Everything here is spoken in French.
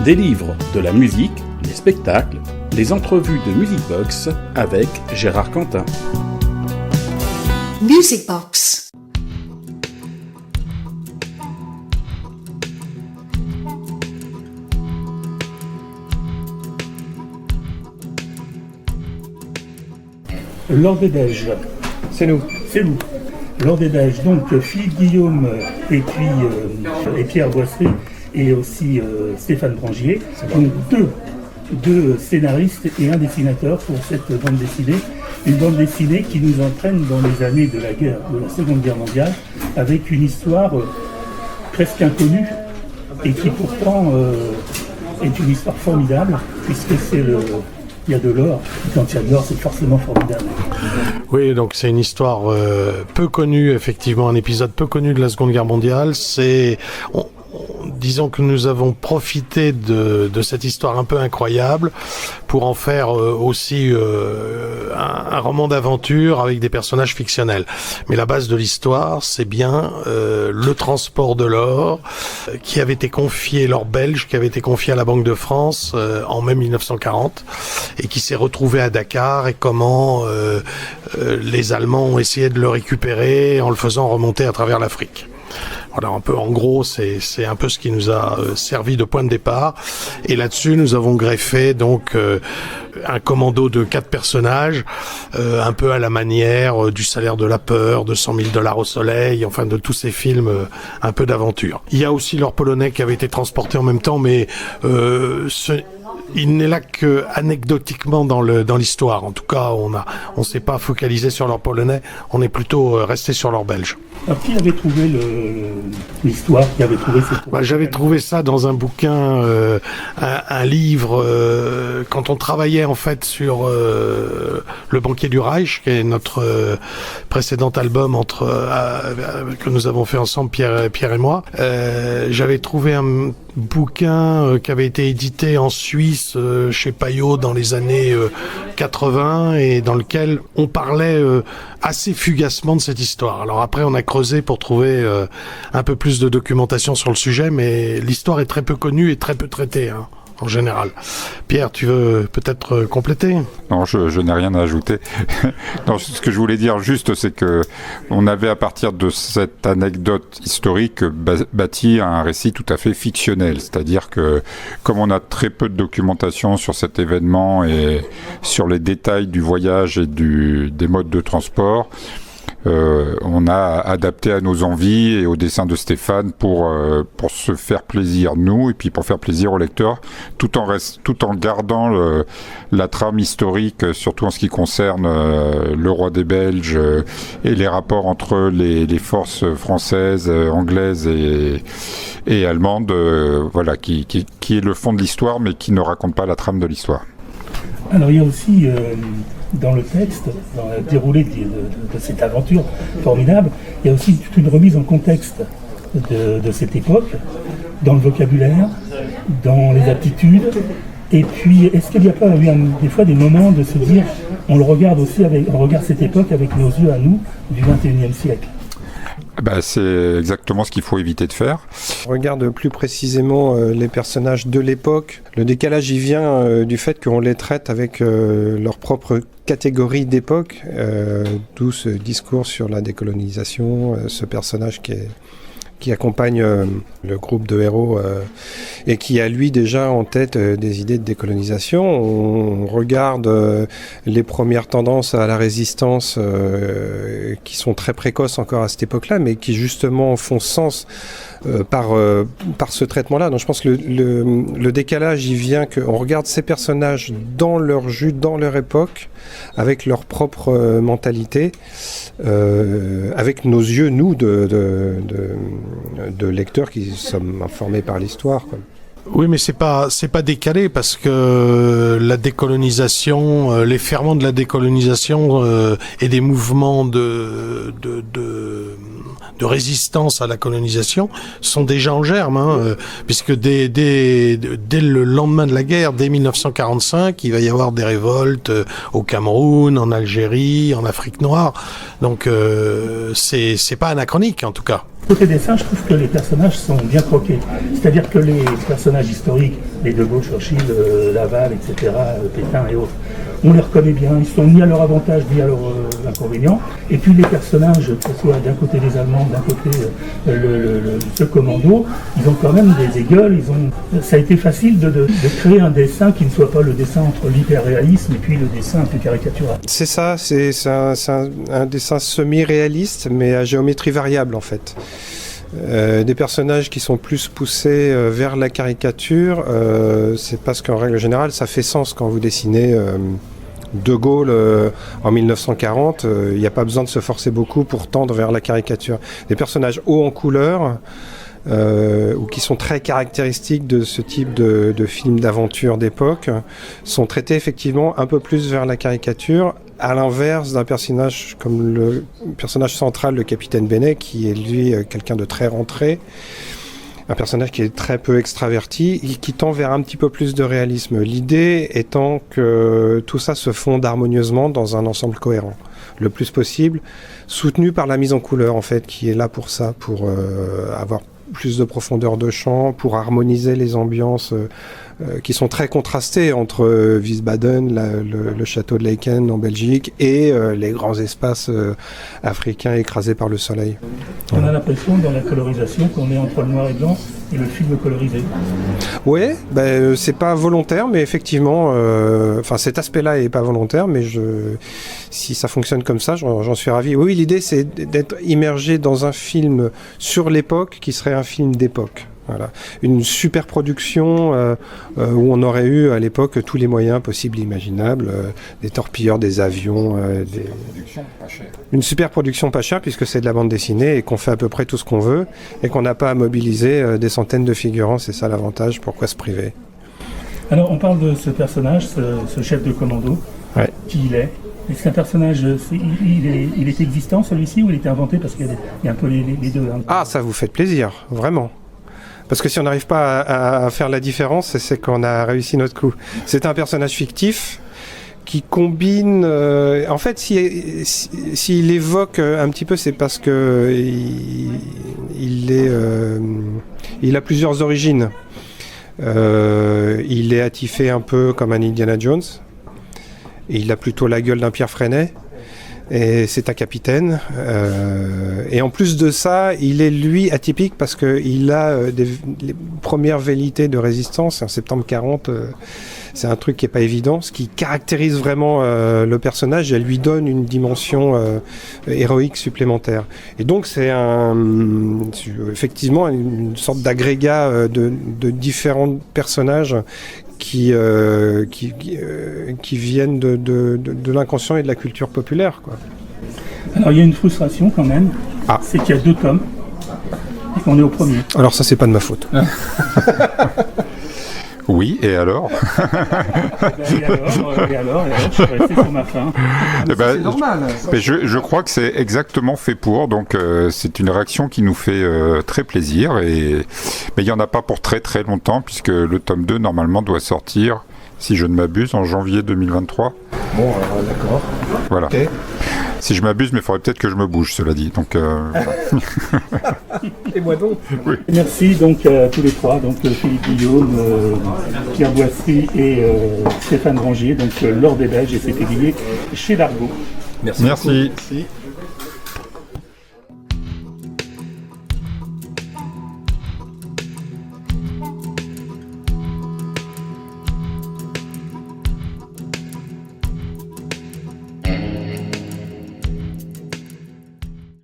Des livres, de la musique, des spectacles, les entrevues de Music Box avec Gérard Quentin. Music Box. L'Or des Beiges. C'est nous. C'est vous. L'Or des Beiges. Donc Philippe Guillaume et puis et Pierre Boisseret et aussi Stéphane Brangier. Donc deux scénaristes et un dessinateur pour cette bande dessinée. Une bande dessinée qui nous entraîne dans les années de la Seconde Guerre mondiale, avec une histoire presque inconnue et qui pourtant est une histoire formidable, puisque il y a de l'or. Quand il y a de l'or, c'est forcément formidable. Oui, donc c'est une histoire peu connue, effectivement, un épisode peu connu de la Seconde Guerre mondiale. Disons que nous avons profité de cette histoire un peu incroyable pour en faire aussi un roman d'aventure avec des personnages fictionnels. Mais la base de l'histoire, c'est bien le transport de l'or qui avait été confié, l'or belge, qui avait été confié à la Banque de France en mai 1940 et qui s'est retrouvé à Dakar, et comment les Allemands ont essayé de le récupérer en le faisant remonter à travers l'Afrique. Voilà, un peu, en gros, c'est un peu ce qui nous a servi de point de départ. Et là-dessus, nous avons greffé donc un commando de 4 personnages, un peu à la manière du Salaire de la peur, de 100 000 $ au soleil, enfin de tous ces films un peu d'aventure. Il y a aussi l'or polonais qui avait été transporté en même temps, mais il n'est là que anecdotiquement dans l'histoire. En tout cas, on s'est pas focalisé sur l'or polonais, on est plutôt resté sur l'or belge. Alors, qui avait trouvé l'histoire, qui avait trouvé cette... J'avais trouvé ça dans un bouquin, un livre, quand on travaillait en fait sur Le Banquier du Reich, qui est notre précédent album que nous avons fait ensemble, Pierre et moi. J'avais trouvé un bouquin qui avait été édité en Suisse chez Payot dans les années 80, et dans lequel on parlait assez fugacement de cette histoire. Alors après, on a creusé pour trouver un peu plus de documentation sur le sujet, mais l'histoire est très peu connue et très peu traitée, en général. Pierre, tu veux peut-être compléter ? Non, je n'ai rien à ajouter. Non, ce que je voulais dire juste, c'est que on avait, à partir de cette anecdote historique, bâti un récit tout à fait fictionnel. C'est-à-dire que, comme on a très peu de documentation sur cet événement et sur les détails du voyage et des modes de transport, on a adapté à nos envies et au dessin de Stéphane pour se faire plaisir, nous, et puis pour faire plaisir aux lecteurs, tout en gardant la trame historique, surtout en ce qui concerne le roi des Belges et les rapports entre les forces françaises, anglaises et allemandes, voilà, qui est le fond de l'histoire, mais qui ne raconte pas la trame de l'histoire. Alors il y a aussi dans le texte, dans le déroulé de cette aventure formidable, il y a aussi toute une remise en contexte de cette époque, dans le vocabulaire, dans les aptitudes. Et puis, est-ce qu'il n'y a pas eu des fois des moments de se dire, on regarde cette époque avec nos yeux à nous du XXIe siècle? C'est exactement ce qu'il faut éviter de faire. On regarde plus précisément les personnages de l'époque. Le décalage, il vient du fait qu'on les traite avec leur propre catégorie d'époque, d'où ce discours sur la décolonisation, ce personnage qui accompagne le groupe de héros et qui a lui déjà en tête des idées de décolonisation. On regarde les premières tendances à la résistance qui sont très précoces encore à cette époque-là, mais qui justement font sens par ce traitement-là. Donc je pense que le décalage, il vient qu'on regarde ces personnages dans leur jus, dans leur époque, avec leur propre mentalité, avec nos yeux, nous, de lecteurs qui sommes informés par l'histoire, quoi. Oui, mais c'est pas décalé, parce que la décolonisation, les ferments de la décolonisation et des mouvements de résistance à la colonisation sont déjà en germe, puisque dès le lendemain de la guerre, dès 1945, il va y avoir des révoltes au Cameroun, en Algérie, en Afrique noire. Donc c'est pas anachronique, en tout cas. Côté dessin, je trouve que les personnages sont bien croqués. C'est-à-dire que les personnages historiques, les De Gaulle, Churchill, Laval, etc., Pétain et autres, on les reconnaît bien, ils sont ni à leur avantage ni à leur inconvénient. Et puis les personnages, que ce soit d'un côté les Allemands, d'un côté ce commando, ils ont quand même des égueules. Ça a été facile de créer un dessin qui ne soit pas le dessin entre l'hyperréalisme et puis le dessin un peu caricatural. C'est ça, c'est un dessin semi-réaliste, mais à géométrie variable en fait. Des personnages qui sont plus poussés vers la caricature, c'est parce qu'en règle générale, ça fait sens quand vous dessinez De Gaulle en 1940. Il n'y a pas besoin de se forcer beaucoup pour tendre vers la caricature. Des personnages hauts en couleur, ou qui sont très caractéristiques de ce type de film d'aventure d'époque, sont traités effectivement un peu plus vers la caricature, à l'inverse d'un personnage comme le personnage central, le capitaine Benet, qui est lui quelqu'un de très rentré, un personnage qui est très peu extraverti et qui tend vers un petit peu plus de réalisme. L'idée étant que tout ça se fonde harmonieusement dans un ensemble cohérent, le plus possible, soutenu par la mise en couleur en fait, qui est là pour ça, pour avoir plus de profondeur de champ, pour harmoniser les ambiances qui sont très contrastées entre Wiesbaden, le château de Laeken en Belgique, et les grands espaces africains écrasés par le soleil. On a l'impression dans la colorisation qu'on est entre le noir et blanc et le film colorisé. Oui, c'est pas volontaire, mais effectivement, cet aspect-là est pas volontaire, mais si ça fonctionne comme ça, j'en suis ravi. Oui, l'idée c'est d'être immergé dans un film sur l'époque qui serait un film d'époque. Voilà. Une super production où on aurait eu à l'époque tous les moyens possibles et imaginables, des torpilleurs, des avions, une super production pas chère puisque c'est de la bande dessinée et qu'on fait à peu près tout ce qu'on veut et qu'on n'a pas à mobiliser des centaines de figurants, c'est ça l'avantage, pourquoi se priver? Alors on parle de ce personnage, ce chef de commando, ouais. Qui il est? Est-ce qu'un personnage, il est existant celui-ci ou il était inventé? Parce qu'il y a un peu les deux. Hein. Ah, ça vous fait plaisir, vraiment. Parce que si on n'arrive pas à faire la différence, c'est qu'on a réussi notre coup. C'est un personnage fictif qui combine... en fait, s'il évoque un petit peu, c'est parce que il a plusieurs origines. Il est attifé un peu comme un Indiana Jones. Et il a plutôt la gueule d'un Pierre Freinet. Et c'est un capitaine. Et en plus de ça, il est lui atypique parce qu'il a les premières velléités de résistance. En septembre 40, c'est un truc qui n'est pas évident. Ce qui caractérise vraiment le personnage et lui donne une dimension héroïque supplémentaire. Et donc c'est effectivement une sorte d'agrégat de différents personnages qui viennent de l'inconscient et de la culture populaire, quoi. Alors il y a une frustration quand même, c'est qu'il y a 2 tomes et qu'on est au premier. Alors ça c'est pas de ma faute. Oui, et alors? Et alors, je suis resté sur ma faim. C'est normal. Je crois que c'est exactement fait pour, donc c'est une réaction qui nous fait très plaisir, mais il n'y en a pas pour très très longtemps, puisque le tome 2 normalement doit sortir, si je ne m'abuse, en janvier 2023. Bon, alors d'accord. Voilà. Okay. Si je m'abuse, mais il faudrait peut-être que je me bouge, cela dit. Donc, Et moi donc. Oui. Merci donc à tous les trois, donc Philippe Guillaume, Pierre Boissy et Stéphane Rangier, donc L'Or des Belges, et c'est publié chez Largo. Merci. Merci.